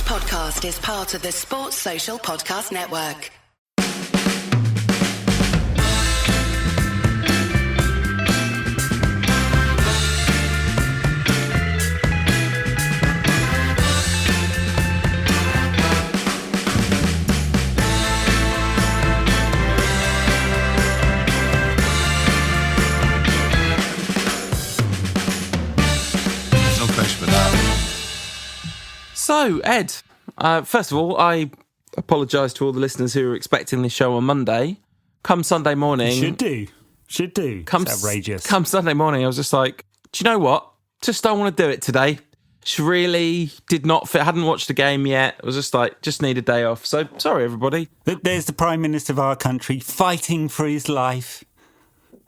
podcast is part of the Sports Social Podcast Network. So, Ed, first of all, I apologise to all the listeners who are expecting this show on Monday. Come Sunday morning... Should do. It's outrageous. Come Sunday morning, I was just like, do you know what? Just don't want to do it today. Just really did not fit. Hadn't watched the game yet. I was just like, just need a day off. So, sorry, everybody. There's the Prime Minister of our country fighting for his life.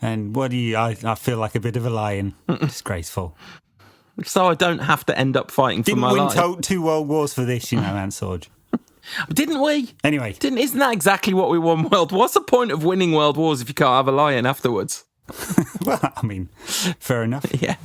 And I feel like a bit of a lion. Disgraceful. So I don't have to end up fighting for my life. Didn't win 2 world wars for this, Ansorge. Didn't we? Anyway. Isn't that exactly what we won world? What's the point of winning world wars if you can't have a lion afterwards? Well, I mean, fair enough. Yeah.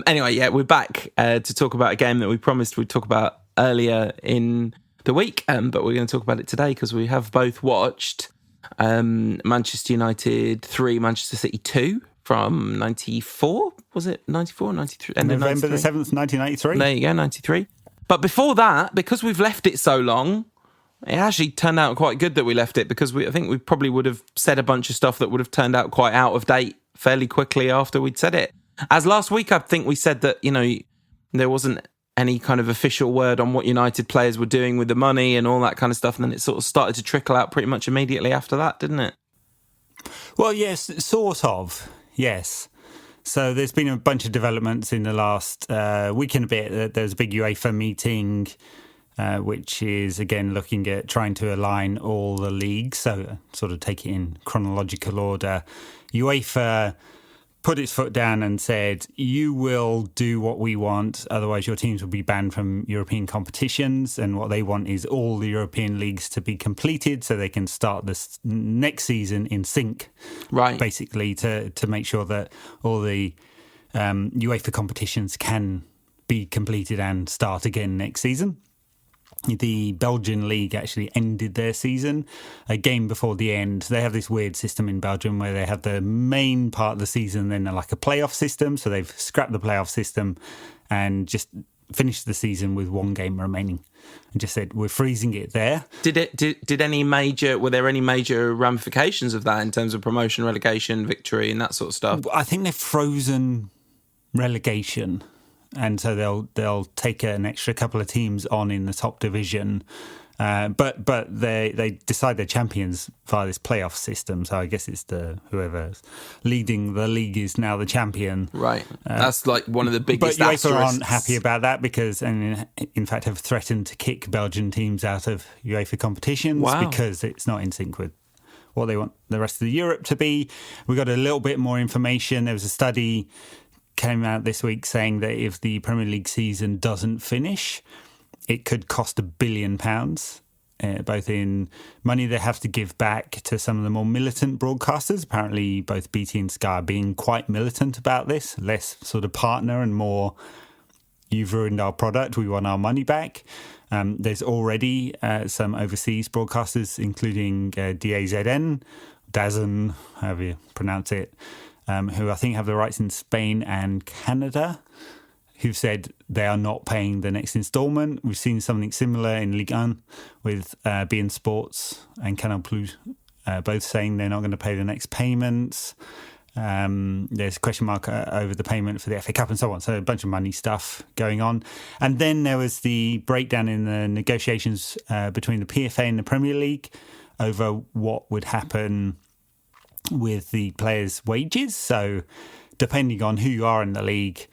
Anyway, we're back to talk about a game that we promised we'd talk about earlier in the week, but we're going to talk about it today because we have both watched Manchester United 3, Manchester City 2 from 94. Was it 94, 93? November the 7th, 1993. There you go, 93. But before that, because we've left it so long, it actually turned out quite good that we left it because I think we probably would have said a bunch of stuff that would have turned out quite out of date fairly quickly after we'd said it. As last week, I think we said that, there wasn't any kind of official word on what United players were doing with the money and all that kind of stuff. And then it sort of started to trickle out pretty much immediately after that, didn't it? Well, yes, sort of. Yes. So there's been a bunch of developments in the last week and a bit. There's a big UEFA meeting, which is, again, looking at trying to align all the leagues. So sort of take it in chronological order. UEFA put its foot down and said, you will do what we want, otherwise your teams will be banned from European competitions. And what they want is all the European leagues to be completed so they can start this next season in sync, right? Basically, to make sure that all the UEFA competitions can be completed and start again next season. The Belgian league actually ended their season a game before the end. They have this weird system in Belgium where they have the main part of the season, then like a playoff system. So they've scrapped the playoff system and just finished the season with 1 game remaining and just said, we're freezing it there. Were there any major ramifications of that in terms of promotion, relegation, victory and that sort of stuff? I think they've frozen relegation. And so they'll take an extra couple of teams on in the top division, but they decide they're champions via this playoff system. So I guess it's whoever's leading the league is now the champion. Right, that's like one of the biggest. But UEFA aren't happy about that because, and in fact, have threatened to kick Belgian teams out of UEFA competitions because it's not in sync with what they want the rest of Europe to be. We got a little bit more information. There was a study came out this week saying that if the Premier League season doesn't finish, it could cost £1 billion, both in money they have to give back to some of the more militant broadcasters. Apparently, both BT and Sky are being quite militant about this, less sort of partner and more, you've ruined our product, we want our money back. There's already some overseas broadcasters, including DAZN, however you pronounce it, who I think have the rights in Spain and Canada, who've said they are not paying the next instalment. We've seen something similar in Ligue 1 with beIN Sports and Canal Plus, both saying they're not going to pay the next payments. There's a question mark over the payment for the FA Cup and so on. So a bunch of money stuff going on. And then there was the breakdown in the negotiations between the PFA and the Premier League over what would happen with the players' wages. So depending on who you are in the league,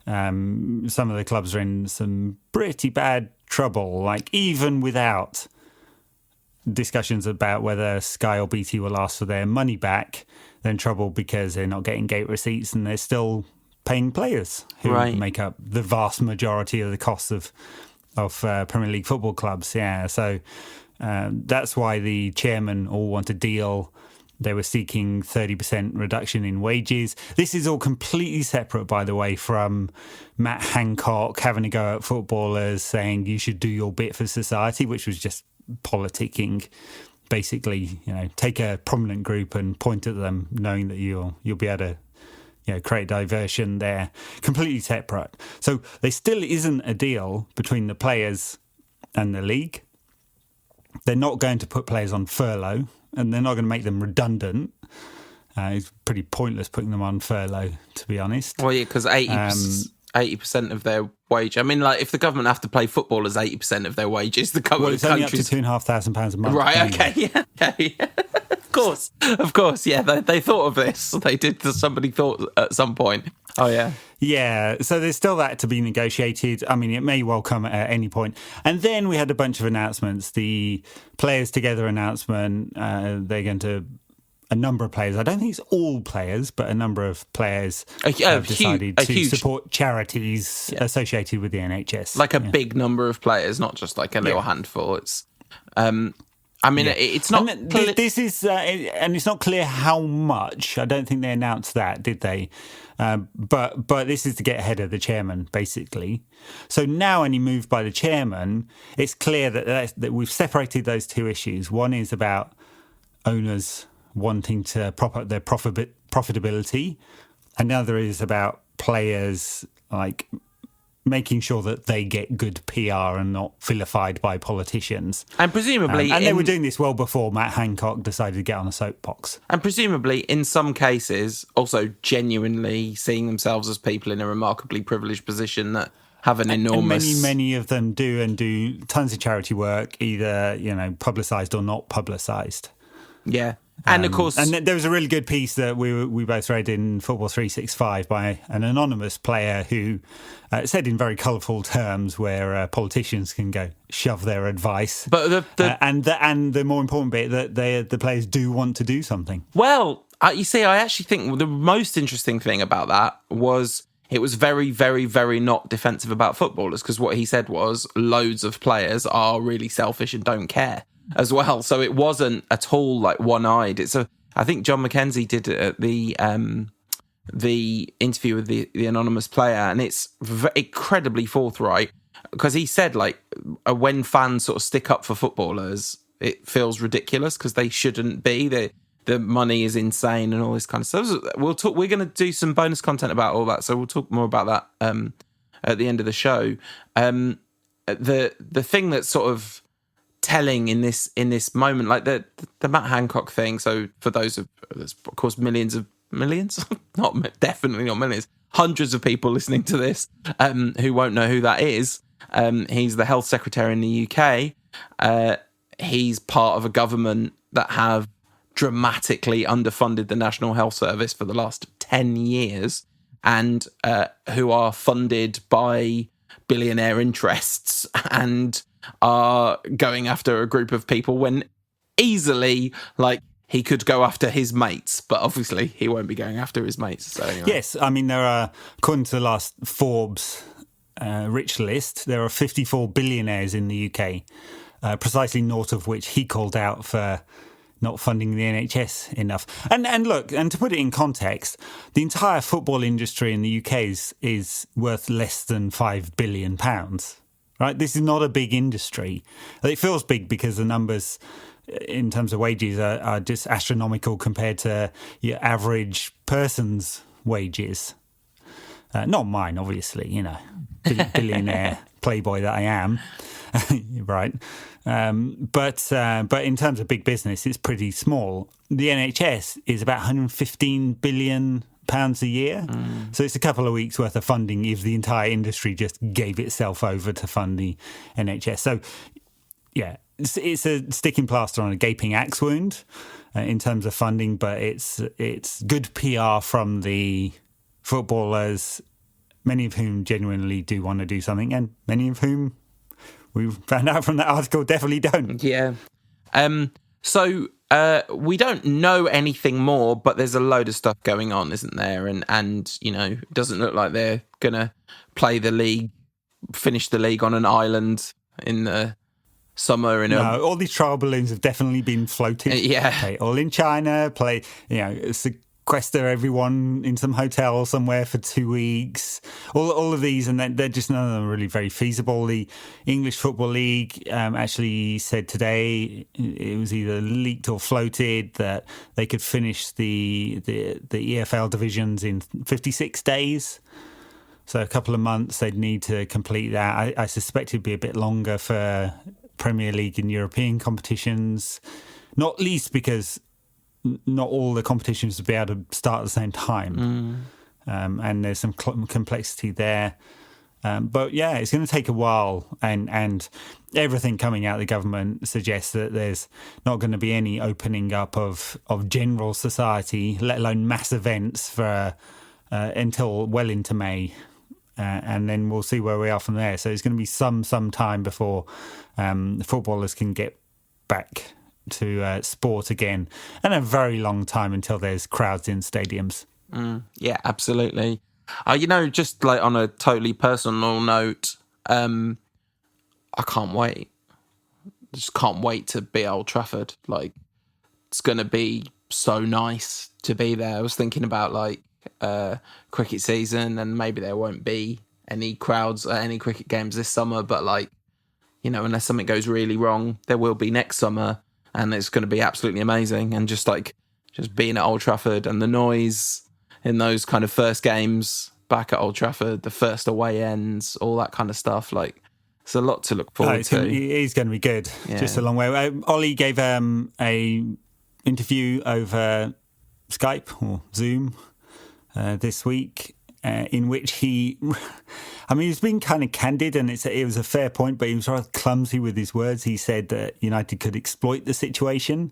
some of the clubs are in some pretty bad trouble, like even without discussions about whether Sky or BT will ask for their money back, they're in trouble because they're not getting gate receipts and they're still paying players who make up the vast majority of the costs of Premier League football clubs. Yeah, so that's why the chairman all want a deal They were seeking 30% reduction in wages. This is all completely separate, by the way, from Matt Hancock having a go at footballers, saying you should do your bit for society, which was just politicking. Basically, take a prominent group and point at them, knowing that you'll be able to create diversion there. Completely separate. So there still isn't a deal between the players and the league. They're not going to put players on furlough, and they're not going to make them redundant. It's pretty pointless putting them on furlough, to be honest. Well, yeah, because 80% of their wage. I mean, like, if the government have to pay footballers 80% of their wages, the government it's only up to £2,500 a month. Right, anyway. Okay. Of course, yeah. They thought of this. They did. Somebody thought at some point. Oh, yeah. Yeah, so there's still that to be negotiated. I mean, it may well come at any point. And then we had a bunch of announcements. The Players Together announcement, they're going to... A number of players, I don't think it's all players, but a number of players have decided to support charities associated with the NHS. Like a big number of players, not just like a little handful. It's... it's not. This is, and it's not clear how much. I don't think they announced that, did they? But this is to get ahead of the chairman, basically. So now, any move by the chairman, it's clear that we've separated those two issues. One is about owners wanting to prop up their profitability, another is about players like making sure that they get good PR and not vilified by politicians. And presumably... and they were doing this well before Matt Hancock decided to get on a soapbox. And presumably, in some cases, also genuinely seeing themselves as people in a remarkably privileged position that have an enormous... And many of them do tons of charity work, either, publicised or not publicised. Yeah. And of course... And there was a really good piece that we both read in Football 365 by an anonymous player who said in very colourful terms where politicians can go shove their advice. But and the more important bit, that the players do want to do something. Well, you see, I actually think the most interesting thing about that was it was very, very, very not defensive about footballers, because what he said was loads of players are really selfish and don't care as well. So it wasn't at all like one-eyed. I think John McKenzie did it at the interview with the anonymous player, and it's incredibly forthright, because he said, like, when fans sort of stick up for footballers, it feels ridiculous because they shouldn't be. The money is insane and all this kind of stuff. So we're going to do some bonus content about all that, so we'll talk more about that at the end of the show. The thing that's sort of telling in this moment, like the Matt Hancock thing. So for those there's of course millions, definitely not millions, hundreds of people listening to this who won't know who that is. He's the health secretary in the UK. He's part of a government that have dramatically underfunded the National Health Service for the last 10 years, and who are funded by billionaire interests and are going after a group of people when easily, like, he could go after his mates, but obviously he won't be going after his mates. So anyway. Yes, I mean, there are, according to the last Forbes rich list, there are 54 billionaires in the UK, precisely naught of which he called out for not funding the NHS enough. And look, and to put it in context, the entire football industry in the UK is worth less than £5 billion. Right? This is not a big industry. It feels big because the numbers in terms of wages are just astronomical compared to your average person's wages. Not mine, obviously, billionaire playboy that I am. Right. But in terms of big business, it's pretty small. The NHS is about £115 billion a year. So it's a couple of weeks worth of funding if the entire industry just gave itself over to fund the NHS. So, yeah, it's a sticking plaster on a gaping axe wound in terms of funding, but it's good PR from the footballers, many of whom genuinely do want to do something, and many of whom we found out from that article definitely don't. Yeah. So we don't know anything more, but there's a load of stuff going on, isn't there? And it doesn't look like they're going to play the league, finish the league on an island in the summer in No, all these trial balloons have definitely been floated. Yeah. Play all in China, sequester everyone in some hotel somewhere for 2 weeks. All of these, and they're just none of them really very feasible. The English Football League actually said today it was either leaked or floated that they could finish the EFL divisions in 56 days. So a couple of months they'd need to complete that. I suspect it'd be a bit longer for Premier League and European competitions, not least because not all the competitions will be able to start at the same time. And there's some complexity there. But yeah, it's going to take a while, and everything coming out of the government suggests that there's not going to be any opening up of general society, let alone mass events, for until well into May. And then we'll see where we are from there. So it's going to be some time before footballers can get back to sport again, and a very long time until there's crowds in stadiums. Yeah, absolutely. Just like on a totally personal note, I can't wait. Just can't wait to be at Old Trafford. Like, it's going to be so nice to be there. I was thinking about cricket season, and maybe there won't be any crowds at any cricket games this summer, but unless something goes really wrong, there will be next summer, and it's going to be absolutely amazing. And just being at Old Trafford and the noise in those kind of first games back at Old Trafford, the first away ends, all that kind of stuff, it's a lot to look forward to. It's going to be good. Yeah. Just a long way. Ollie gave a interview over Skype or Zoom this week, in which he's been kind of candid, and it was a fair point, but he was rather clumsy with his words. He said that United could exploit the situation,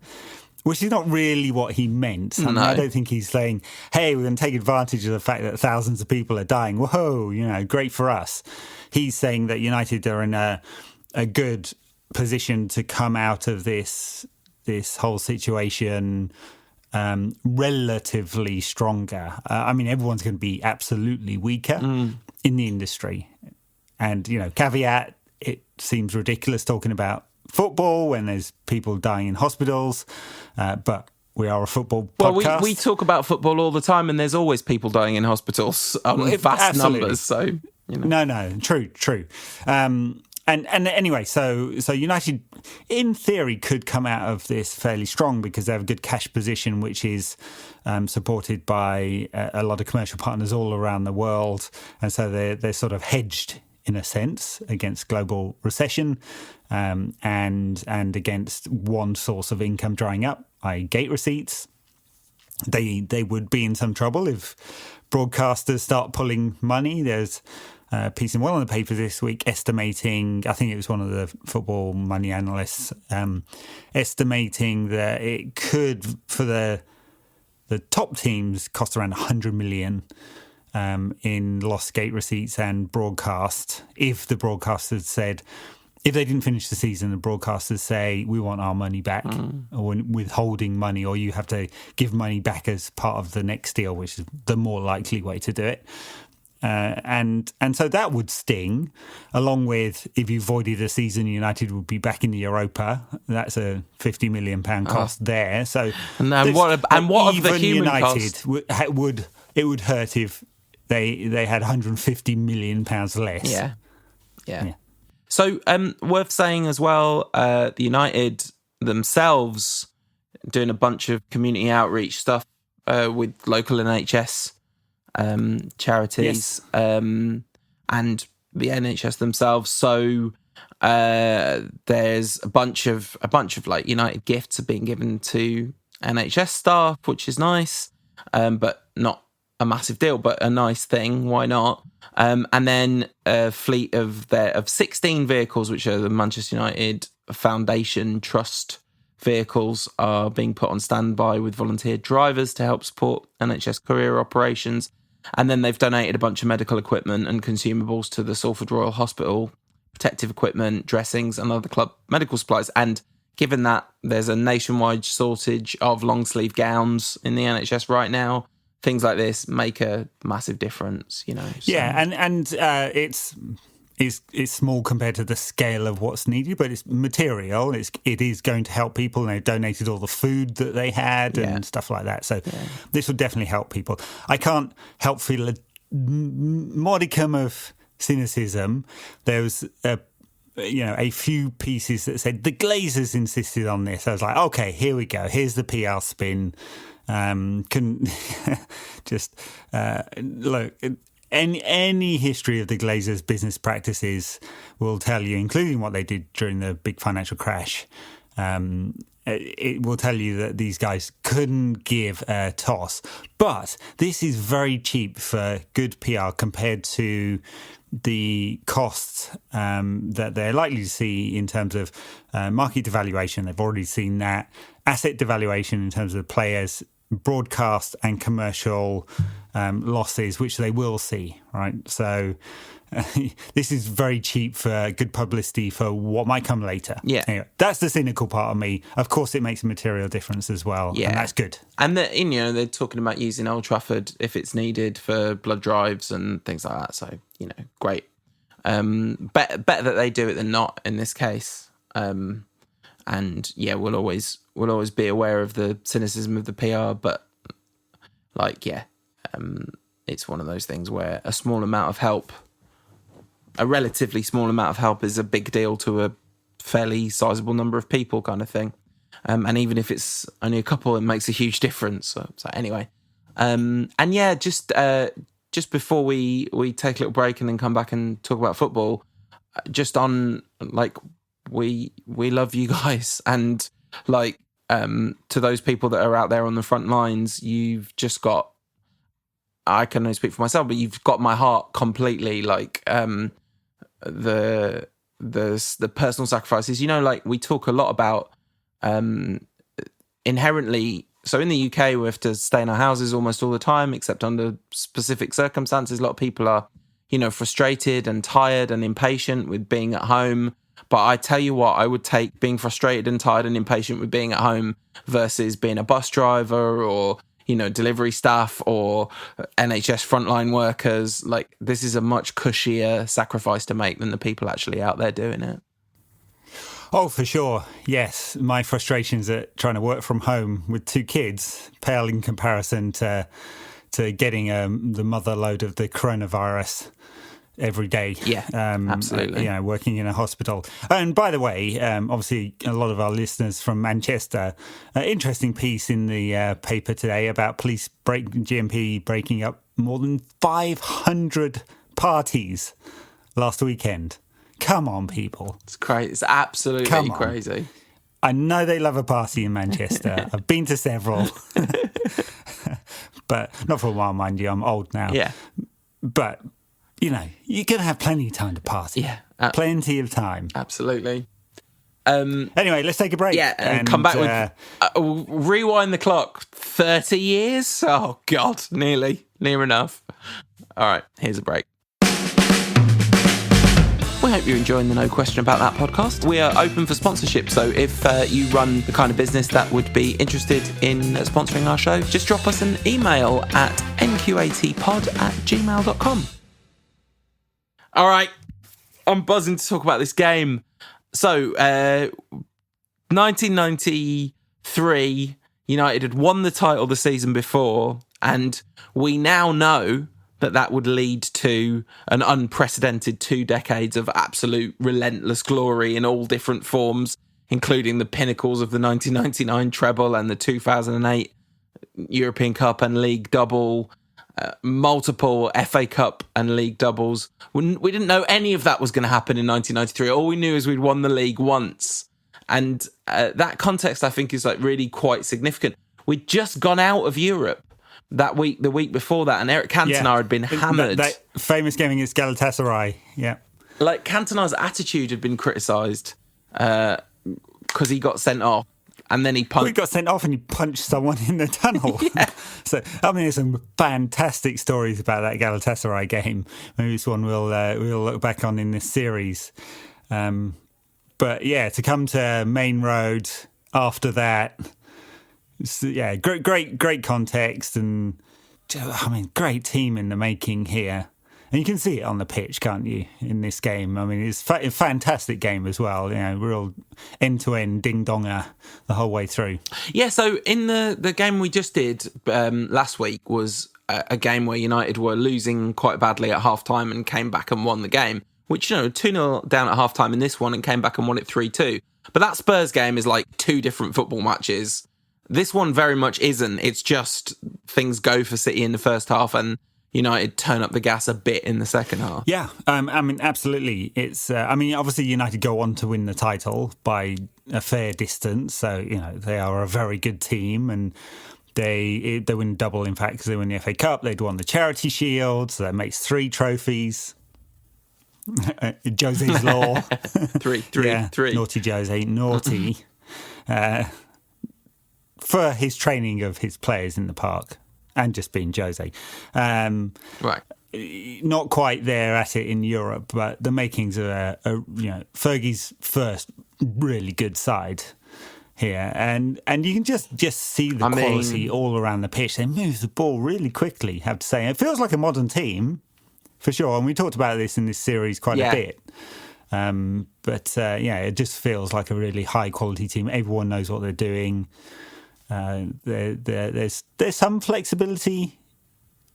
which is not really what he meant. I don't think he's saying, hey, we're going to take advantage of the fact that thousands of people are dying. Whoa, great for us. He's saying that United are in a good position to come out of this whole situation relatively stronger. Everyone's going to be absolutely weaker in the industry. And, caveat, it seems ridiculous talking about football when there's people dying in hospitals, but we are a football podcast. Well, we talk about football all the time, and there's always people dying in hospitals on vast numbers. So, No, true. And anyway, so United, in theory, could come out of this fairly strong because they have a good cash position, which is supported by a lot of commercial partners all around the world, and so they're sort of hedged in a sense against global recession, and against one source of income drying up, i.e. gate receipts. They would be in some trouble if broadcasters start pulling money. There's a piece in one of the papers this week estimating, I think it was one of the football money analysts, estimating that it could, for the top teams, cost around 100 million in lost gate receipts and broadcast, if the broadcasters said, if they didn't finish the season, the broadcasters say, we want our money back, or withholding money, or you have to give money back as part of the next deal, which is the more likely way to do it. And so that would sting, along with, if you voided a season, United would be back in the Europa. That's a £50 million cost there. So what of the human United cost? It would hurt if they had £150 million less. Yeah. So worth saying as well, the United themselves doing a bunch of community outreach stuff with local NHS charities, and the NHS themselves. So there's a bunch of United gifts are being given to NHS staff, which is nice, but not a massive deal, but a nice thing. Why not? And then a fleet of 16 vehicles, which are the Manchester United Foundation Trust vehicles, are being put on standby with volunteer drivers to help support NHS courier operations. And then they've donated a bunch of medical equipment and consumables to the Salford Royal Hospital, protective equipment, dressings, and other club medical supplies. And given that there's a nationwide shortage of long sleeve gowns in the NHS right now, things like this make a massive difference, So. Yeah, and it's it's small compared to the scale of what's needed, but it's material. It is going to help people, and they donated all the food that they had and stuff like that. So this will definitely help people. I can't help feel a modicum of cynicism. There was a few pieces that said the Glazers insisted on this. I was like, okay, here we go. Here's the PR spin. Can just look. Any history of the Glazers' business practices will tell you, including what they did during the big financial crash, it will tell you that these guys couldn't give a toss. But this is very cheap for good PR compared to the costs that they're likely to see in terms of market devaluation. They've already seen that. Asset devaluation in terms of players, broadcast and commercial losses, which they will see, right? So this is very cheap for good publicity for what might come later. Yeah. Anyway, that's the cynical part of me. Of course, it makes a material difference as well, and that's good. And they're talking about using Old Trafford if it's needed for blood drives and things like that. So, great. Better that they do it than not in this case. And we'll always be aware of the cynicism of the PR, but it's one of those things where a relatively small amount of help is a big deal to a fairly sizable number of people, kind of thing. And even if it's only a couple, it makes a huge difference. So anyway, just before we take a little break and then come back and talk about football, just on we love you guys, and to those people that are out there on the front lines, you've just got, I can only speak for myself, but you've got my heart completely. The personal sacrifices, we talk a lot about inherently. So in the UK, we have to stay in our houses almost all the time, except under specific circumstances. A lot of people are, frustrated and tired and impatient with being at home. But I tell you what, I would take being frustrated and tired and impatient with being at home versus being a bus driver or, delivery staff or NHS frontline workers. This is a much cushier sacrifice to make than the people actually out there doing it. Oh, for sure. Yes. My frustrations at trying to work from home with 2 kids pale in comparison to getting the mother load of the coronavirus every day. Yeah, absolutely. Working in a hospital. And by the way, obviously a lot of our listeners from Manchester, interesting piece in the paper today about GMP breaking up more than 500 parties last weekend. Come on, people. It's crazy. It's absolutely crazy. I know they love a party in Manchester. I've been to several. But not for a while, mind you. I'm old now. Yeah. But you're going to have plenty of time to party. Yeah. Plenty of time. Absolutely. Anyway, let's take a break. Yeah, and come back with... rewind the clock. 30 years? Oh, God. Near enough. All right, here's a break. We hope you're enjoying the No Question About That podcast. We are open for sponsorship, so if you run the kind of business that would be interested in sponsoring our show, just drop us an email at nqatpod@gmail.com. All right, I'm buzzing to talk about this game. So, 1993, United had won the title the season before, and we now know that would lead to an unprecedented 2 decades of absolute relentless glory in all different forms, including the pinnacles of the 1999 treble and the 2008 European Cup and League double, multiple FA Cup and League doubles. We didn't know any of that was going to happen in 1993. All we knew is we'd won the league once. And that context, I think, is really quite significant. We'd just gone out of Europe that week, the week before that, and Eric Cantona had been hammered. That famous game against Galatasaray, yeah. Cantona's attitude had been criticised because he got sent off, and then he punched... He got sent off and he punched someone in the tunnel. Yeah. So, there's some fantastic stories about that Galatasaray game. Maybe this one we'll look back on in this series. But yeah, to come to Main Road after that... Yeah, great context, and great team in the making here. And you can see it on the pitch, can't you, in this game? I mean, it's a fantastic game as well. Real end-to-end ding-donger the whole way through. Yeah, so in the game we just did last week was a game where United were losing quite badly at half-time and came back and won the game, which, 2-0 down at half-time in this one and came back and won it 3-2. But that Spurs game is like two different football matches. This one very much isn't. It's just things go for City in the first half and United turn up the gas a bit in the second half. Yeah, I mean, absolutely. It's. Obviously, United go on to win the title by a fair distance. So, they are a very good team, and they win double, in fact, because they win the FA Cup. They'd won the Charity Shield, so that makes 3 trophies. Jose's law. Three. Naughty Jose, naughty. For his training of his players in the park. And just being Jose. Right. Not quite there at it in Europe, but the makings of Fergie's first really good side here. And you can just see the quality all around the pitch. They move the ball really quickly, have to say. It feels like a modern team, for sure. And we talked about this in this series quite a bit. But it just feels like a really high-quality team. Everyone knows what they're doing. There's some flexibility,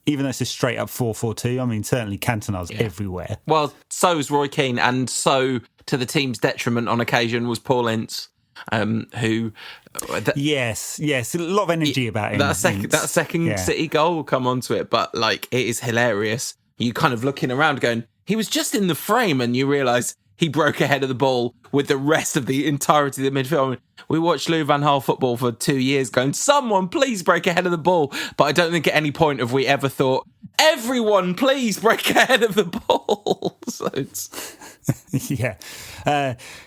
even though it's a straight up 4-4-2. I mean, certainly Cantona's everywhere. Well, so is Roy Keane, and so to the team's detriment on occasion was Paul Ince, who. Yes, a lot of energy about him. That second City goal, we'll come on to it, but it is hilarious. You kind of looking around, going, he was just in the frame, and you realise he broke ahead of the ball with the rest of the entirety of the midfield. We watched Lou Van Gaal football for 2 years going, someone please break ahead of the ball. But I don't think at any point have we ever thought, everyone please break ahead of the ball. So it's...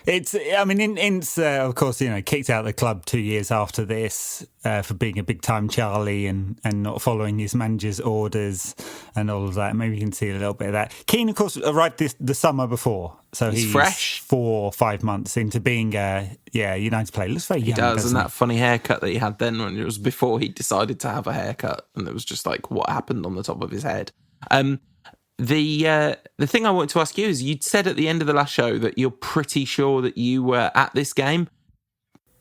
Ince, of course, kicked out the club 2 years after this for being a big-time Charlie and not following his manager's orders and all of that. Maybe you can see a little bit of that. Keane, of course, arrived the summer before. So he's fresh. 4 or 5 months into being a United player. Looks very young. He does, and that funny haircut that he had then, when it was before he decided to have a haircut, and it was just what happened on the top of his head. The thing I wanted to ask you is, you'd said at the end of the last show that you're pretty sure that you were at this game.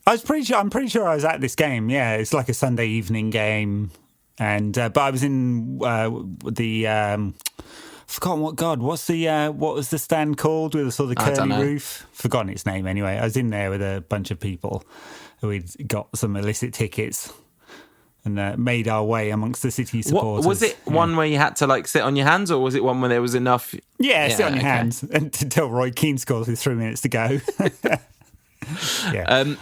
I'm pretty sure I was at this game. Yeah, it's like a Sunday evening game, and but I was in the. Forgotten what was the stand called with the sort of curly roof? Forgotten its name anyway. I was in there with a bunch of people who'd got some illicit tickets and made our way amongst the City supporters. Was it one where you had to sit on your hands, or was it one where there was enough? Yeah, sit on your hands until Roy Keane scores with 3 minutes to go. Yeah.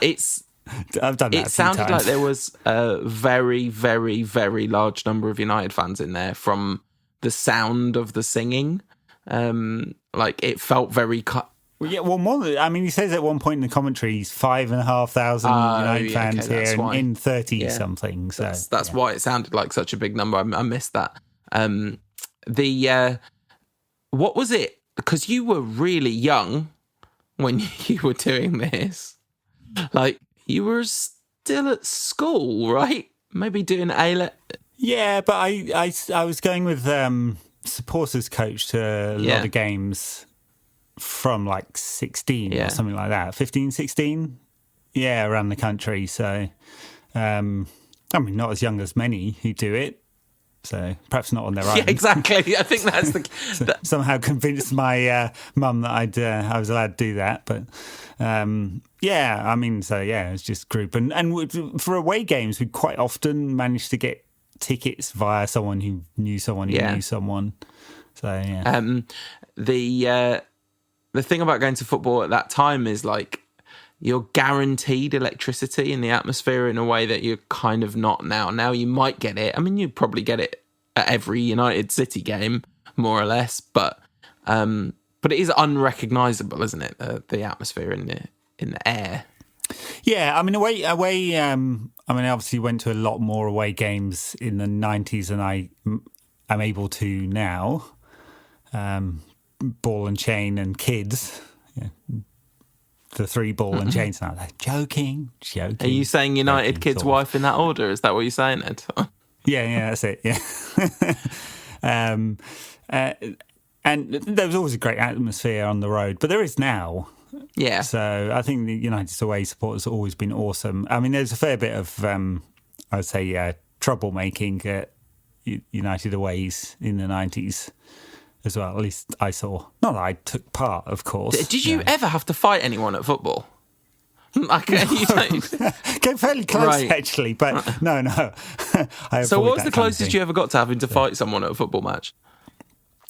I've done that. It sounded like there was a very, very, very large number of United fans in there from the sound of the singing. It felt very... he says at one point in the commentary, he's 5,500 United fans here in 30-something. So that's why it sounded like such a big number. I missed that. What was it? Because you were really young when you were doing this. You were still at school, right? Maybe doing A-level. Yeah, but I was going with supporters coach to a lot of games from 16 or something like that. 15, 16? Yeah, around the country. So, not as young as many who do it. So perhaps not on their own. Yeah, exactly. I think that's the... somehow convinced my mum that I was allowed to do that. But it's just group. And for away games, we quite often managed to get tickets via someone who knew someone who knew someone. So, yeah. The thing about going to football at that time is you're guaranteed electricity in the atmosphere in a way that you're kind of not now. Now you might get it. I mean, you'd probably get it at every United City game, more or less. But it is unrecognisable, isn't it? The atmosphere in the air. Yeah, I mean, away. I obviously went to a lot more away games in the 90s than I'm able to now. Ball and chain and kids. Yeah. The 3 ball and chains now. Joking. Are you saying United kids wife in that order? Is that what you're saying, Ed? Yeah, that's it. Yeah. And there was always a great atmosphere on the road, but there is now. Yeah. So I think the United's away support has always been awesome. I mean, there's a fair bit of, I'd say, troublemaking at United aways in the 90s as well. At least I saw. Not that I took part, of course. Did you ever have to fight anyone at football? Came fairly close, right. Actually, but no. So what was the closest you ever got to having to fight someone at a football match?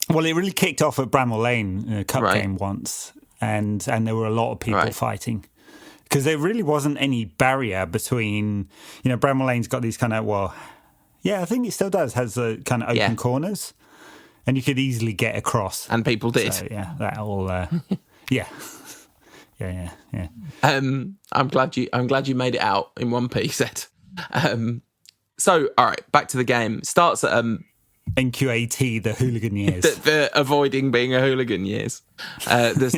Well, it really kicked off at Bramall Lane, a cup game once, and there were a lot of people fighting. Because there really wasn't any barrier between, Bramall Lane's got these kind of, I think it still does, has the kind of open corners, and you could easily get across. And people did. So, that all, yeah. Yeah. I'm glad you made it out in one piece, Ed. So, all right, back to the game. Starts at NQAT, the hooligan years. the avoiding being a hooligan years. What is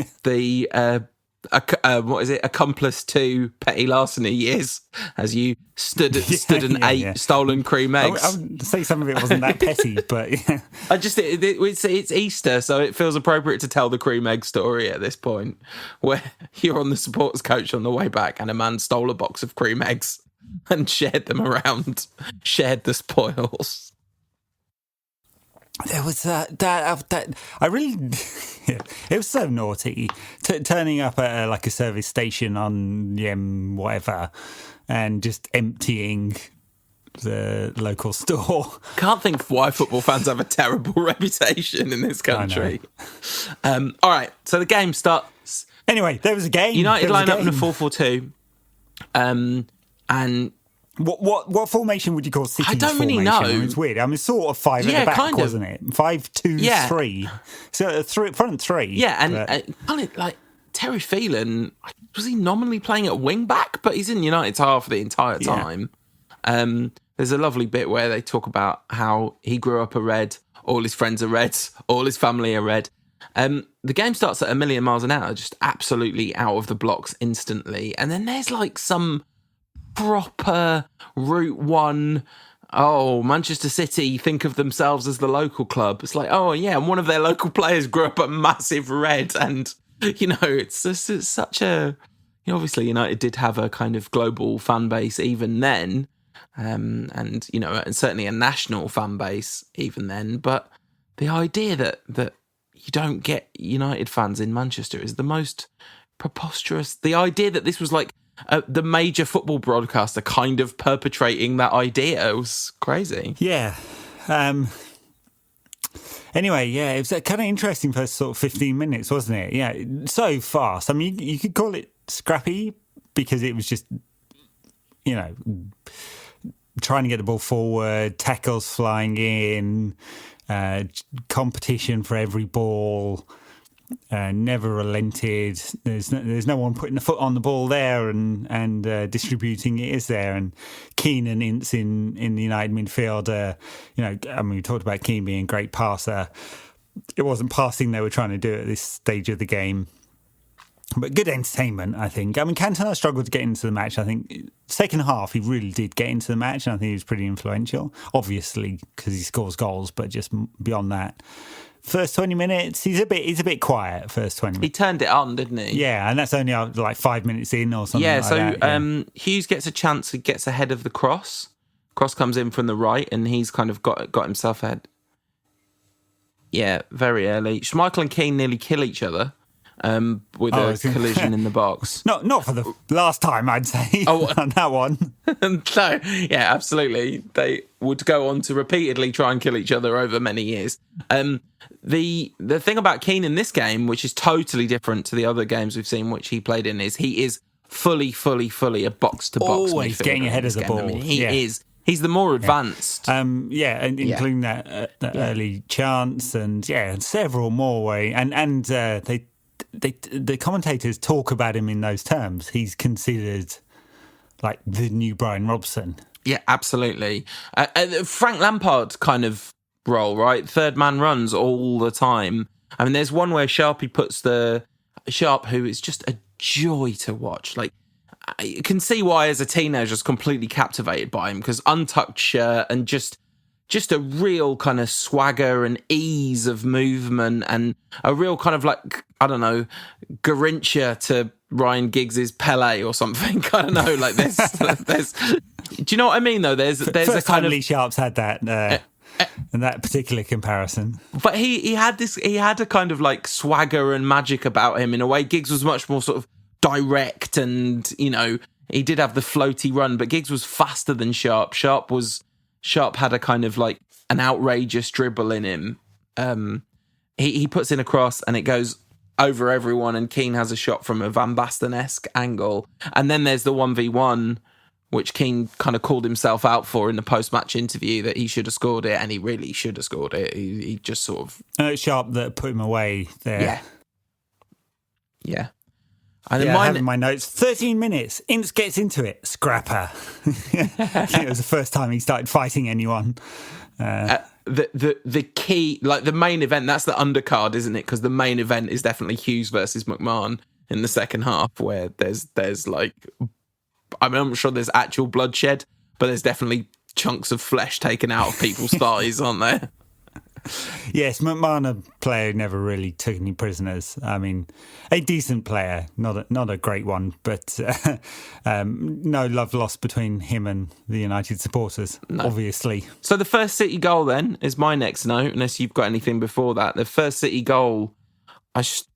it? Accomplice to petty larceny years, as you stood and ate stolen cream eggs. I would say some of it wasn't that petty, but it's Easter, so it feels appropriate to tell the cream egg story at this point, where you're on the supporters coach on the way back, and a man stole a box of cream eggs and shared them around, shared the spoils. There was that I really it was so naughty turning up at like a service station on whatever and just emptying the local store. Can't think why football fans have a terrible reputation in this country. All right, so the game starts. Anyway, there was a game. United line up in a 4-4-2, and. What formation would you call City's formation? I don't really know. It's weird. I mean, sort of five at the back, kind of. Wasn't it? 5-2-3. So front three. Yeah, and kind of like Terry Phelan, was he nominally playing at wing back? But he's in United's half the entire time. There's a lovely bit where they talk about how he grew up a Red, all his friends are Reds, all his family are Red. The game starts at a million miles an hour, just absolutely out of the blocks instantly. And then there's like some proper Route 1, Manchester City think of themselves as the local club. It's like, and one of their local players grew up a massive Red, and it's such a obviously United did have a kind of global fan base even then, and certainly a national fan base even then, but the idea that you don't get United fans in Manchester is the most preposterous. The idea that this was like the major football broadcaster kind of perpetrating that idea was crazy. Yeah. Anyway, it was kind of interesting first sort of 15 minutes, wasn't it? Yeah, so fast. I mean, you could call it scrappy because it was just, trying to get the ball forward, tackles flying in, competition for every ball. Never relented. There's no one putting the foot on the ball there and distributing it, is there? And Keane and Ince in the United midfield. We talked about Keane being a great passer. It wasn't passing they were trying to do at this stage of the game, but good entertainment, I think. I mean, Cantona struggled to get into the match. I think second half he really did get into the match, and I think he was pretty influential. Obviously, because he scores goals, but just beyond that. First 20 minutes, he's a bit quiet. First 20 minutes, he turned it on, didn't he? Yeah, and that's only like 5 minutes in or something. Yeah, like that. Hughes gets a chance. He gets ahead of the cross. Cross comes in from the right, and he's kind of got himself ahead. Yeah, very early. Schmeichel and Keane nearly kill each other with a collision in the box. Not for the last time, I'd say. On that one. So, yeah, absolutely. They would go on to repeatedly try and kill each other over many years. The thing about Keane in this game, which is totally different to the other games we've seen which he played in, is he is fully a box-to-box always midfielder getting ahead of the ball. I mean, he is. He's the more advanced. And including that early chance and several more and the commentators talk about him in those terms. He's considered like the new Brian Robson. Yeah, absolutely. Frank Lampard kind of role, right? Third man runs all the time. I mean, there's one where Sharpie puts Sharp, who is just a joy to watch. Like, you can see why as a teenager I was completely captivated by him, because untucked shirt and just just a real kind of swagger and ease of movement and a real kind of like, I don't know, Garincha to Ryan Giggs's Pele or something. I don't know, like there's do you know what I mean though? There's a kind of... Lee Sharp's had that in that particular comparison. But he had a kind of like swagger and magic about him in a way. Giggs was much more sort of direct and, you know, he did have the floaty run, but Giggs was faster than Sharp. Sharp had a kind of like an outrageous dribble in him. He puts in a cross and it goes over everyone, and Keane has a shot from a Van Basten-esque angle. And then there's the 1v1, which Keane kind of called himself out for in the post-match interview, that he should have scored it, and he really should have scored it. He just sort of... It's Sharp that put him away there. Yeah. And I have in my notes, 13 minutes, Ince gets into it, scrapper. It was the first time he started fighting anyone. The key, like the main event, that's the undercard, isn't it? Because the main event is definitely Hughes versus McMahon in the second half, where there's like... I mean, I'm sure there's actual bloodshed, but there's definitely chunks of flesh taken out of people's thighs, aren't there? Yes, McMahon, a player who never really took any prisoners. I mean, a decent player, not a great one, but no love lost between him and the United supporters, obviously. So the first City goal then is my next note, unless you've got anything before that. The first City goal,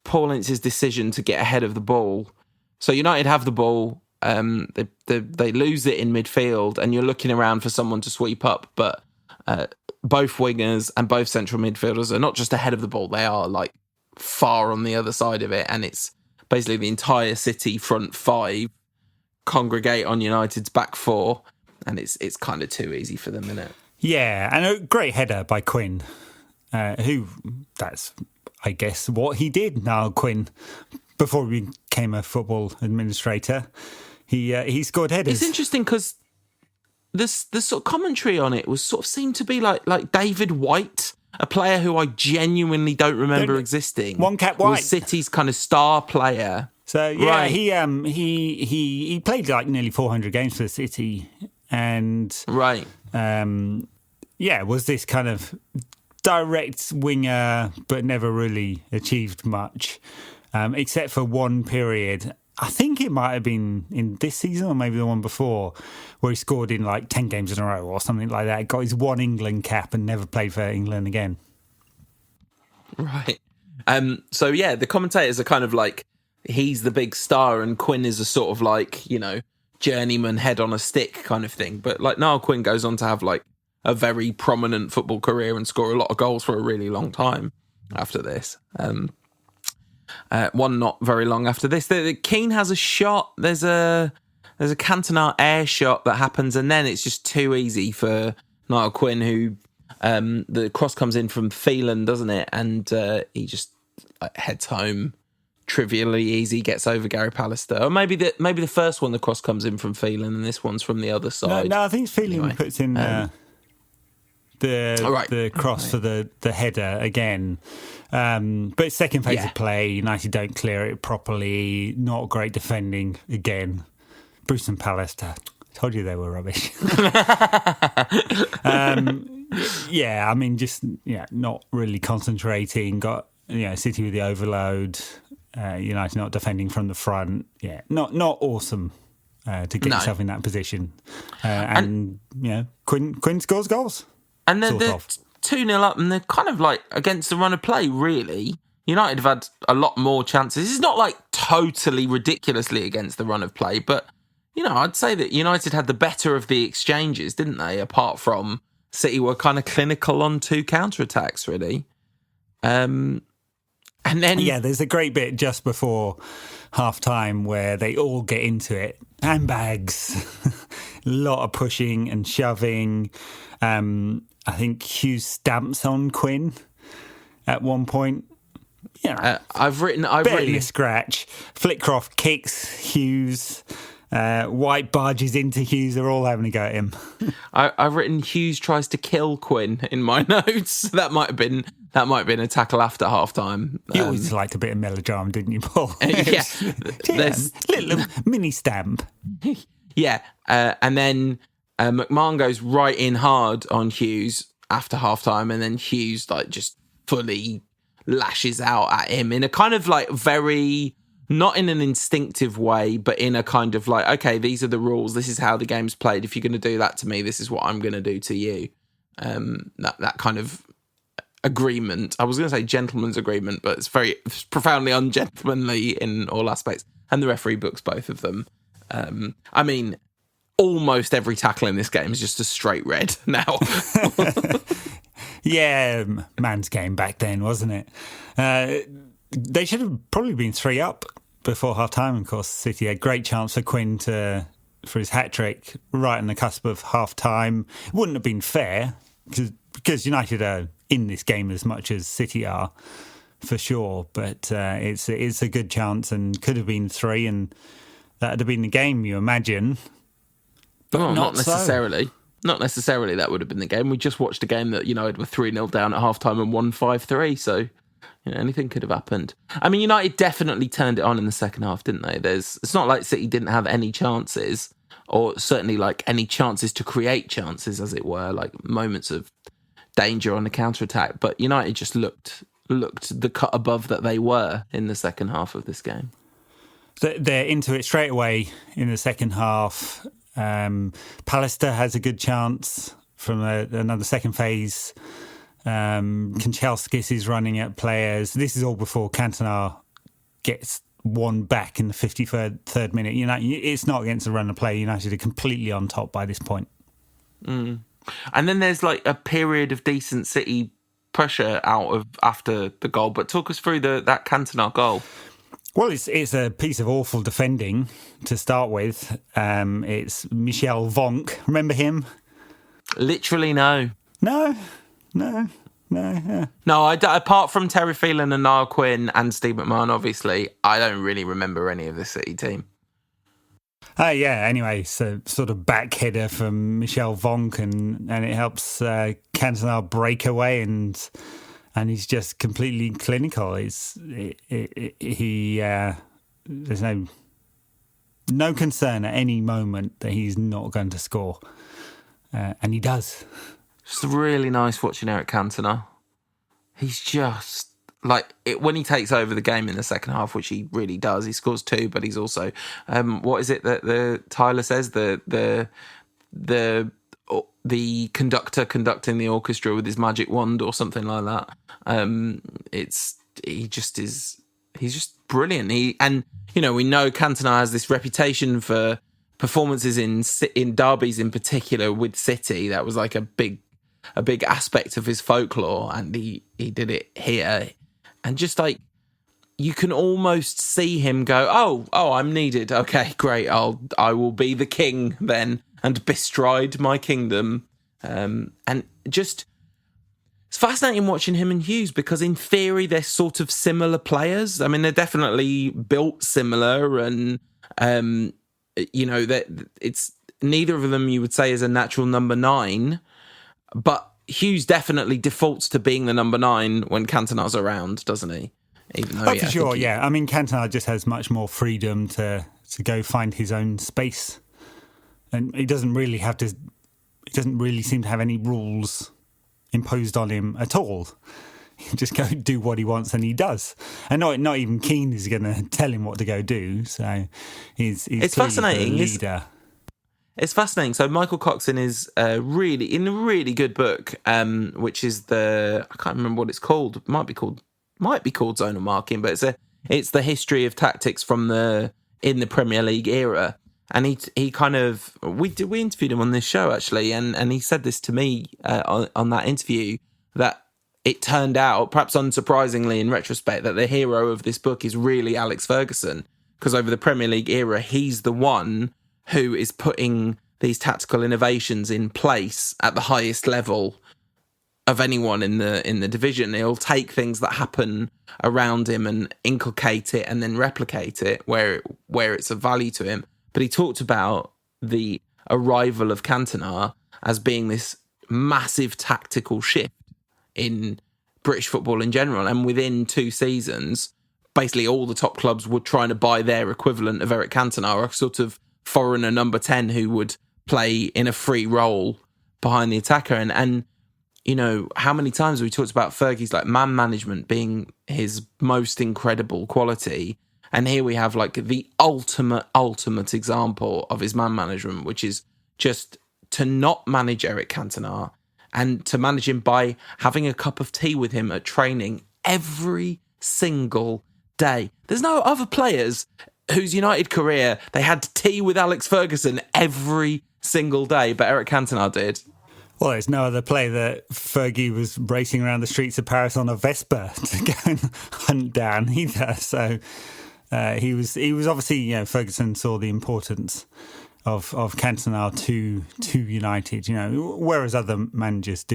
Paul Ince's decision to get ahead of the ball. So United have the ball. They lose it in midfield, and you're looking around for someone to sweep up, but both wingers and both central midfielders are not just ahead of the ball, they are like far on the other side of it, and it's basically the entire City front five congregate on United's back four, and it's kind of too easy for them, isn't it? Yeah, and a great header by Quinn, who, that's, I guess, what he did now, Quinn, before he became a football administrator. He scored headers. It's interesting because the sort of commentary on it was sort of seemed to be like David White, a player who I genuinely don't remember existing. One Cap White was City's kind of star player. So yeah, right. he played like nearly 400 games for City, and right, was this kind of direct winger, but never really achieved much, except for one period. I think it might have been in this season or maybe the one before, where he scored in like 10 games in a row or something like that. Got his one England cap and never played for England again. Right. So yeah, the commentators are kind of like, he's the big star and Quinn is a sort of like, you know, journeyman head on a stick kind of thing. But like Niall Quinn goes on to have like a very prominent football career and score a lot of goals for a really long time after this. One not very long after this. The Keane has a shot. There's a Cantona air shot that happens, and then it's just too easy for Niall Quinn, who the cross comes in from Phelan, doesn't it? And he just heads home trivially easy, gets over Gary Pallister. Or maybe the first one, the cross comes in from Phelan, and this one's from the other side. No, I think Phelan anyway, puts in the cross for the header again. But second phase of play, United don't clear it properly. Not great defending again. Bruce and Pallister, told you they were rubbish. I mean, just not really concentrating. Got City with the overload. United not defending from the front. Yeah, not awesome to get yourself in that position. And Quinn scores goals. And they're 2-0 up, and they're kind of like against the run of play, really. United have had a lot more chances. It's not like totally ridiculously against the run of play, but, I'd say that United had the better of the exchanges, didn't they? Apart from City were kind of clinical on two counter-attacks, really. And then... Yeah, there's a great bit just before half-time where they all get into it. Handbags. A lot of pushing and shoving. I think Hughes stamps on Quinn at one point. I've written a scratch. Flitcroft kicks Hughes. White barges into Hughes. They're all having a go at him. I've written Hughes tries to kill Quinn in my notes. That might have been a tackle after half time. You always liked a bit of melodrama, didn't you, Paul? There's little mini stamp. Yeah, and then McMahon goes right in hard on Hughes, after half-time, and then Hughes like just fully lashes out at him in a kind of like very, not in an instinctive way, but in a kind of like, okay, these are the rules, this is how the game's played, if you're going to do that to me, this is what I'm going to do to you. That kind of agreement. I was going to say gentleman's agreement, but it's profoundly ungentlemanly in all aspects. And the referee books both of them. I mean, almost every tackle in this game is just a straight red now. Yeah, man's game back then, wasn't it? They should have probably been 3 up before half-time. Of course, City had a great chance for Quinn for his hat-trick right on the cusp of half-time. It wouldn't have been fair because United are in this game as much as City are, for sure. But it's a good chance and could have been 3, and that would have been the game, you imagine. But well, not necessarily. So. Not necessarily that would have been the game. We just watched a game that United were 3-0 down at half-time and won 5-3, so anything could have happened. I mean, United definitely turned it on in the second half, didn't they? It's not like City didn't have any chances, or certainly like any chances to create chances, as it were, like moments of danger on the counter-attack, but United just looked the cut above that they were in the second half of this game. They're into it straight away in the second half. Pallister has a good chance from another second phase. Kanchelskis is running at players. This is all before Cantona gets one back in the 53rd minute. It's not against the run of play. United are completely on top by this point. And then there's like a period of decent City pressure after the goal. But talk us through that Cantona goal. Well, it's a piece of awful defending to start with. It's Michel Vonk. Remember him? Literally, no. No. No, apart from Terry Phelan and Niall Quinn and Steve McMahon, obviously, I don't really remember any of the City team. Anyway, so sort of back header from Michel Vonk, and it helps Cantona break away, and he's just completely clinical. There's no concern at any moment that he's not going to score, and he does. It's really nice watching Eric Cantona. He's just like when he takes over the game in the second half, which he really does. He scores 2, but he's also what is it that the Tyler says, the conductor conducting the orchestra with his magic wand or something like that. He's just brilliant. We know Cantona has this reputation for performances in derbies in particular with City. That was like a big aspect of his folklore, and he did it here. And just like, you can almost see him go, oh, I'm needed. Okay, great. I will be the king then and bestride my kingdom. And just, it's fascinating watching him and Hughes, because in theory they're sort of similar players. I mean, they're definitely built similar, and that it's neither of them you would say is a natural number 9, but Hughes definitely defaults to being the number 9 when Cantona's around, doesn't he? Even though, for sure, yeah. I mean, Cantona just has much more freedom to go find his own space, and he doesn't really seem to have any rules imposed on him at all. He just go do what he wants, and he does. And not even Keane is going to tell him what to go do. So it's fascinating. The leader. It's fascinating. So Michael Coxon is really in a really good book, which is I can't remember what it's called. It might be called zonal marking, but it's the history of tactics in the Premier League era. And he kind of we interviewed him on this show actually, and he said this to me on that interview, that it turned out, perhaps unsurprisingly in retrospect, that the hero of this book is really Alex Ferguson, because over the Premier League era, he's the one who is putting these tactical innovations in place at the highest level of anyone in the division. He'll take things that happen around him and inculcate it and then replicate it where it's of value to him. But he talked about the arrival of Cantona as being this massive tactical shift in British football in general. And within 2 seasons, basically all the top clubs were trying to buy their equivalent of Eric Cantona, a sort of foreigner number 10 who would play in a free role behind the attacker. And how many times have we talked about Fergie's like man management being his most incredible quality, and here we have like the ultimate example of his man management, which is just to not manage Eric Cantona and to manage him by having a cup of tea with him at training every single day. There's no other players whose United career they had tea with Alex Ferguson every single day, but Eric Cantona did. Well, there's no other player that Fergie was racing around the streets of Paris on a Vespa to go and hunt down either. So he was obviously, Ferguson saw the importance of Cantona to United, whereas other managers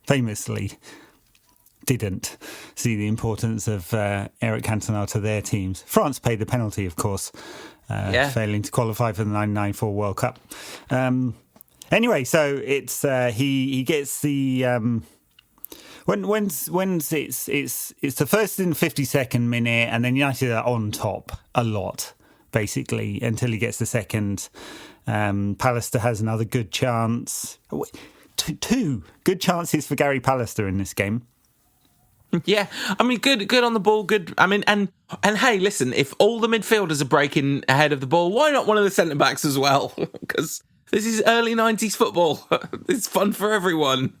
famously didn't see the importance of Eric Cantona to their teams. France paid the penalty, of course, failing to qualify for the 1994 World Cup. Anyway, so it's he gets the when it's the first and 52nd minute, and then United are on top a lot basically until he gets the second. Pallister has another good chance. Two good chances for Gary Pallister in this game. Yeah, I mean, good on the ball. Good. I mean, and hey, listen, if all the midfielders are breaking ahead of the ball, why not one of the centre backs as well? Because this is early 90s football. It's fun for everyone.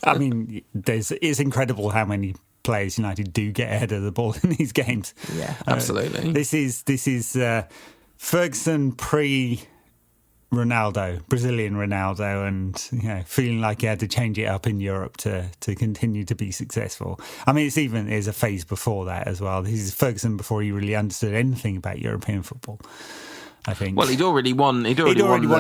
I mean, it's incredible how many players United do get ahead of the ball in these games. Yeah, absolutely. This is Ferguson Ronaldo, Brazilian Ronaldo, and feeling like he had to change it up in Europe to continue to be successful. I mean, there's a phase before that as well. This is Ferguson before he really understood anything about European football, I think. Well, he'd already won a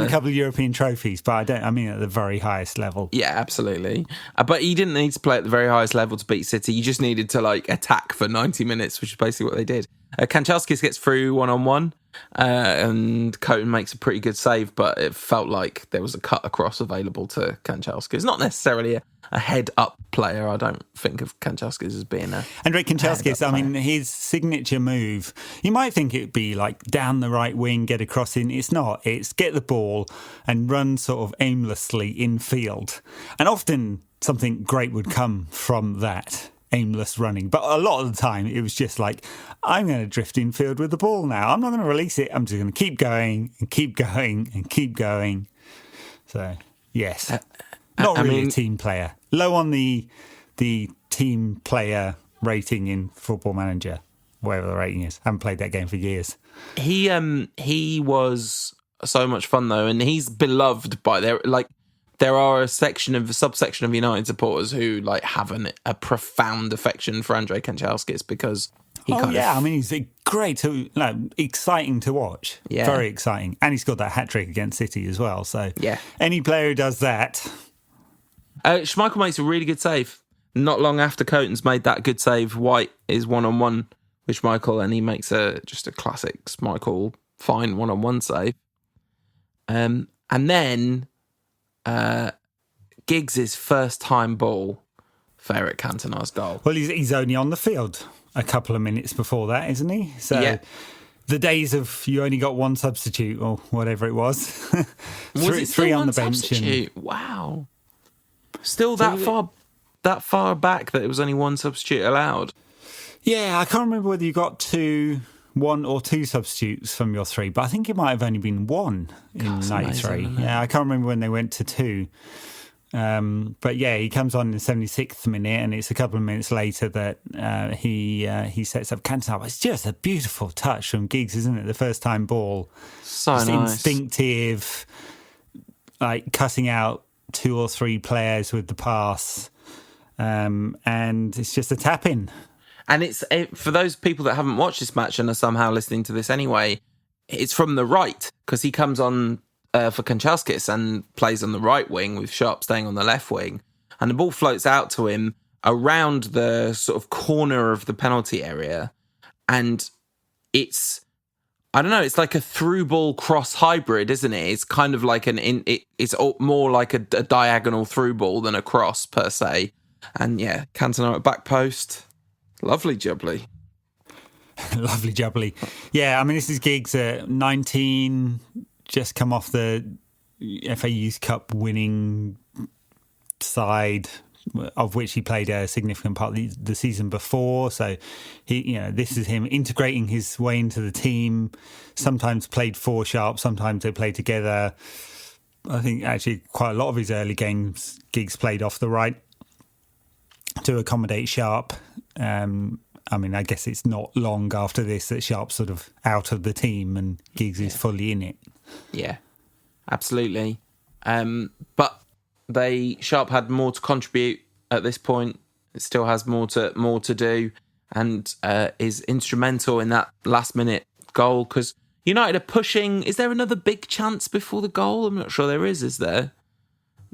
couple of European trophies, but I mean at the very highest level. Yeah, absolutely. But he didn't need to play at the very highest level to beat City. You just needed to attack for 90 minutes, which is basically what they did. Kanchelskis gets through 1-on-1, and Coton makes a pretty good save, but it felt like there was a cut across available to Kanchelskis. Not necessarily a head-up player. I don't think of Kanchelskis as being a Andrei Kanchelskis, I mean, his signature move, you might think it'd be like down the right wing, get a cross in. It's not. It's get the ball and run sort of aimlessly in field. And often something great would come from that aimless running, but a lot of the time it was just like, I'm going to drift in field with the ball now. I'm not going to release it. I'm just going to keep going and keep going and keep going. So yes, not really a team player. Low on the team player rating in Football Manager, whatever the rating is. Haven't played that game for years. He was so much fun though, and he's beloved by there are a subsection of United supporters who have a profound affection for Andrei Kanchelskis because I mean, he's great, exciting to watch. Yeah. Very exciting. And he's got that hat-trick against City as well. So yeah, any player who does that. Schmeichel makes a really good save. Not long after Coton's made that good save, White is 1-on-1 with Schmeichel, and he makes just a classic Schmeichel fine 1-on-1 save. And then Giggs' first time ball for Eric Cantona's goal. Well, he's only on the field a couple of minutes before that, isn't he? So yeah. The days of you only got one substitute or whatever it was. three on the bench. Wow. Still that far back that it was only one substitute allowed. Yeah, I can't remember whether you got one or two substitutes from your three, but I think it might have only been one in 93. Yeah, I can't remember when they went to two. But yeah, he comes on in the 76th minute, and it's a couple of minutes later that he sets up Cantona. It's just a beautiful touch from Giggs, isn't it? The first time ball. So just nice. Instinctive, cutting out two or three players with the pass. And it's just a tap-in. And it's for those people that haven't watched this match and are somehow listening to this anyway, it's from the right, because he comes on for Kanchelskis and plays on the right wing with Sharp staying on the left wing. And the ball floats out to him around the sort of corner of the penalty area. And it's like a through ball cross hybrid, isn't it? It's kind of like it's more like a diagonal through ball than a cross per se. And yeah, Cantona at back post. Lovely jubbly. Lovely jubbly. Yeah, I mean, this is Giggs at 19, just come off the FA Youth Cup winning side of which he played a significant part of the season before. So this is him integrating his way into the team. Sometimes played for Sharp, sometimes they play together. I think actually quite a lot of his early gigs played off the right to accommodate Sharp. I guess it's not long after this that Sharp's sort of out of the team and Giggs is fully in it. Yeah, absolutely. But Sharp had more to contribute at this point. It still has more to do, and is instrumental in that last minute goal because United are pushing. Is there another big chance before the goal? I'm not sure there is. Is there?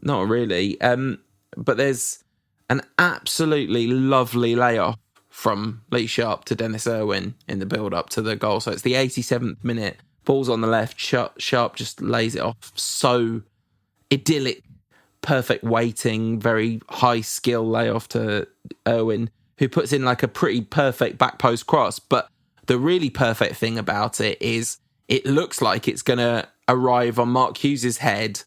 Not really. But there's an absolutely lovely layoff from Lee Sharp to Dennis Irwin in the build-up to the goal. So it's the 87th minute. Ball's on the left. Sharp just lays it off. So idyllic, perfect weighting, very high skill layoff to Irwin, who puts in like a pretty perfect back post cross. But the really perfect thing about it is it looks like it's going to arrive on Mark Hughes' head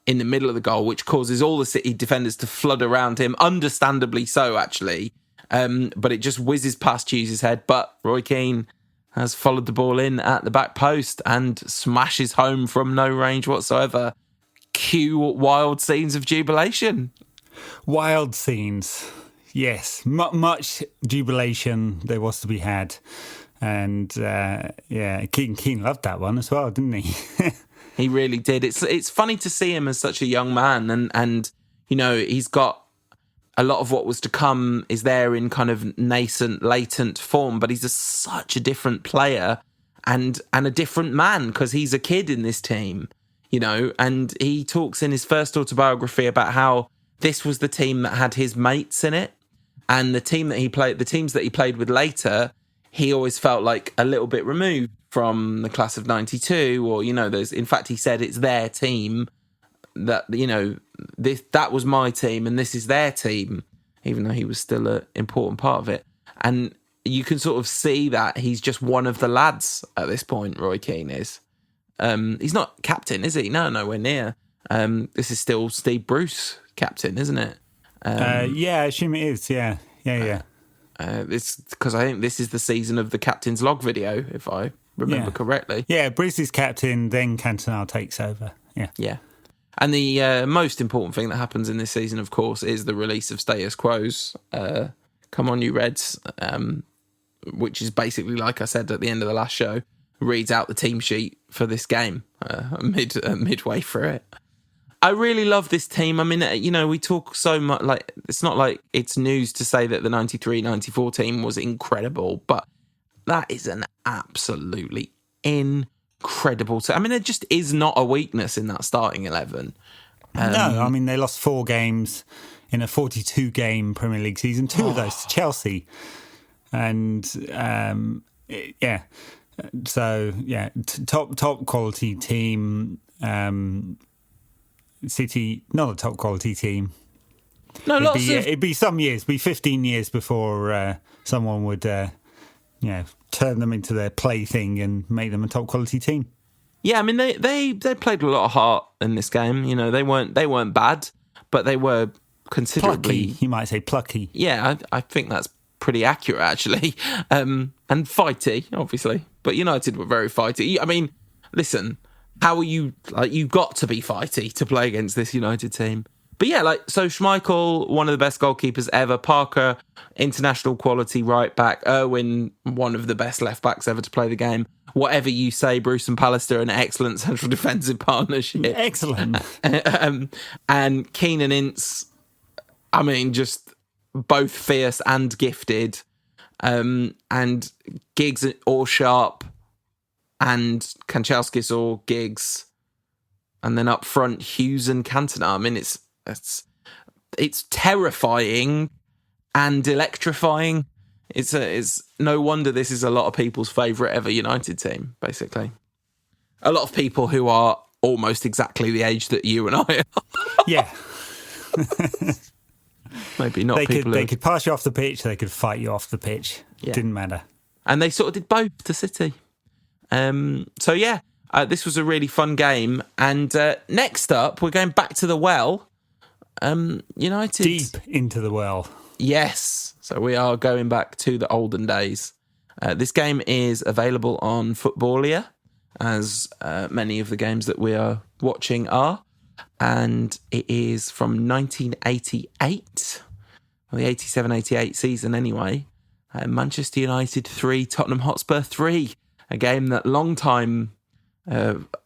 in the middle of the goal, which causes all the City defenders to flood around him. Understandably so, actually. But it just whizzes past Hughes' head. But Roy Keane has followed the ball in at the back post and smashes home from no range whatsoever. Cue wild scenes of jubilation. Wild scenes, yes. Much jubilation there was to be had. And Keane loved that one as well, didn't he? He really did. It's funny to see him as such a young man, and he's got a lot of what was to come is there in kind of nascent, latent form, but he's such a different player and a different man because he's a kid in this team, and he talks in his first autobiography about how this was the team that had his mates in it, and the teams that he played with later, he always felt like a little bit removed from the class of 92, or, in fact, he said it's their team that, that was my team and this is their team, even though he was still an important part of it. And you can sort of see that he's just one of the lads at this point, Roy Keane is. He's not captain, is he? No, nowhere near. This is still Steve Bruce captain, isn't it? Yeah, I assume it is, yeah. It's because I think this is the season of the captain's log video, if I remember correctly. Yeah, Bruce is captain, then Cantona takes over. Yeah. And the most important thing that happens in this season, of course, is the release of Status Quo's Come On You Reds, which is basically, like I said at the end of the last show, reads out the team sheet for this game midway through it. I really love this team. I mean, we talk so much, like, it's not like it's news to say that the 93-94 team was incredible, but that is an absolutely incredible team. I mean, there just is not a weakness in that starting 11. No, I mean, they lost 4 games in a 42-game Premier League season, 2 of those to Chelsea. And, top quality team. City, not a top quality team. No, it'd be some years, be 15 years before someone would, turn them into their plaything and make them a top quality team. Yeah, I mean they played a lot of heart in this game. They weren't bad, but they were considerably plucky. You might say plucky. Yeah, I think that's pretty accurate actually, and fighty, obviously. But United were very fighty. I mean, listen. How are you, you've got to be fighty to play against this United team. But yeah, so Schmeichel, one of the best goalkeepers ever. Parker, international quality right back. Irwin, one of the best left backs ever to play the game. Whatever you say, Bruce and Pallister, an excellent central defensive partnership. Excellent. And Keane and Ince, I mean, just both fierce and gifted. And Giggs or Sharp, and Kanchelskis or Giggs, and then up front Hughes and Cantona. I mean, it's terrifying and electrifying. It's no wonder this is a lot of people's favourite ever United team. Basically, a lot of people who are almost exactly the age that you and I are. Yeah. Maybe not. They could pass you off the pitch. They could fight you off the pitch. Yeah. Didn't matter. And they sort of did both to City. This was a really fun game. And next up, we're going back to the well. United... Deep into the well. Yes. So we are going back to the olden days. This game is available on Footballia, as many of the games that we are watching are. And it is from 1988, well, the 87-88 season anyway. Manchester United 3, Tottenham Hotspur 3, a game that long-time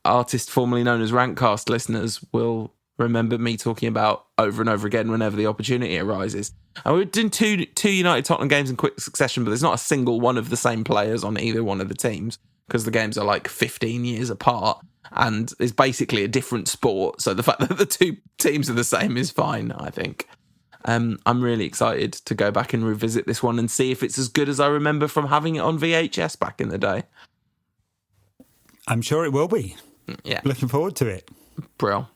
artist formerly known as Rantcast listeners will remember me talking about over and over again whenever the opportunity arises. And we're doing two United Tottenham games in quick succession, but there's not a single one of the same players on either one of the teams because the games are like 15 years apart and it's basically a different sport. So the fact that the two teams are the same is fine, I think. I'm really excited to go back and revisit this one and see if it's as good as I remember from having it on VHS back in the day. I'm sure it will be. Yeah. Looking forward to it. Brill.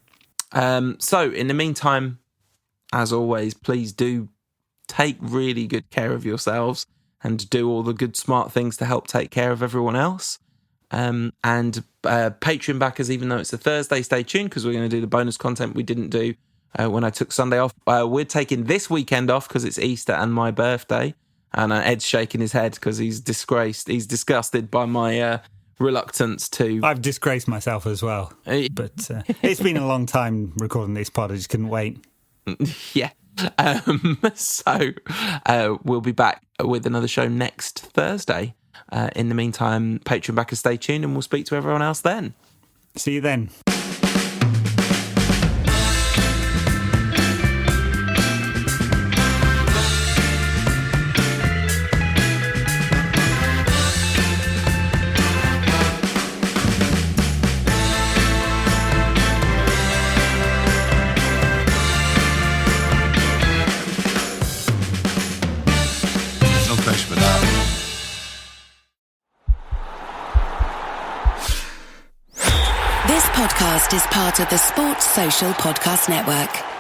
So in the meantime, as always, please do take really good care of yourselves and do all the good, smart things to help take care of everyone else. And Patreon backers, even though it's a Thursday, stay tuned because we're going to do the bonus content we didn't do when I took Sunday off. We're taking this weekend off because it's Easter and my birthday. And Ed's shaking his head because he's disgraced. He's disgusted by my reluctance to... I've disgraced myself as well. But it's been a long time recording this pod. I just couldn't wait. Yeah. So we'll be back with another show next Thursday. In the meantime, Patreon backers, stay tuned and we'll speak to everyone else then. See you then. This podcast is part of the Sports Social Podcast Network.